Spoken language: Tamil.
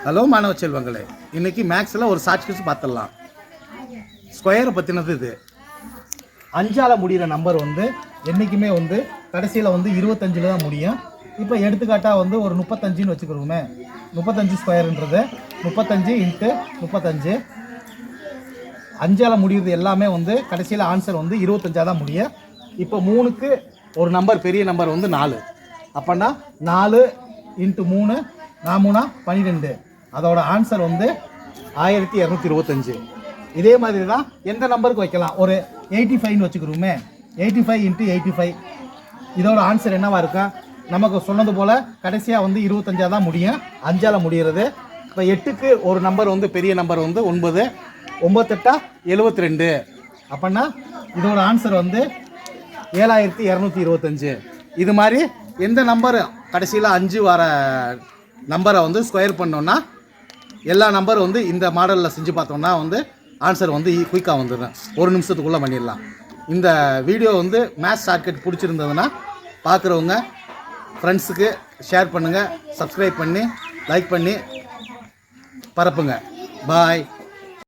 ஹலோ மாணவ செல்வங்களே, இன்னைக்கு மேக்ஸில் ஒரு ஷார்ட் கட்ஸ் பார்த்துடலாம். ஸ்கொயரை பற்றினது இது. அஞ்சால் முடிகிற நம்பர் என்றைக்குமே கடைசியில் 25 தான் முடியும். இப்போ எடுத்துக்காட்டாக ஒரு 35ன்னு வச்சுக்கிறோமே. 35 ஸ்கொயருன்றது 35 × 35. அஞ்சால் முடிகிறது எல்லாமே கடைசியில் ஆன்சர் 25 தான் முடியும். இப்போ 3க்கு ஒரு நம்பர், பெரிய நம்பர் 4. அப்போனா 4 × 3 4 12. அதோட ஆன்சர் 1225. இதே மாதிரி தான் எந்த நம்பருக்கு வைக்கலாம். ஒரு 85ன்னு வச்சுக்கிறோமே. 85 × 85. இதோட ஆன்சர் என்னவா இருக்கும்? நமக்கு சொன்னது போல் கடைசியாக 25 தான் முடியும். அஞ்சால் முடிகிறது. இப்போ 8க்கு ஒரு நம்பர் பெரிய நம்பர் 9. 9 8 72. அப்படின்னா இதோட ஆன்சர் 7225. இது மாதிரி எந்த நம்பர் கடைசியில் 5 வர நம்பரை ஸ்கொயர் பண்ணோன்னா எல்லா நம்பர் இந்த மாடலில் செஞ்சு பார்த்தோம்னா ஆன்சர் குயிக்காக வந்துடும். ஒரு நிமிஷத்துக்குள்ளே பண்ணிடலாம். இந்த வீடியோ மேத்ஸ் ஷார்ட்கட் பிடிச்சிருந்ததுன்னா பார்க்குறவங்க ஃப்ரெண்ட்ஸுக்கு ஷேர் பண்ணுங்கள், சப்ஸ்கிரைப் பண்ணி லைக் பண்ணி பரப்புங்க. பாய்.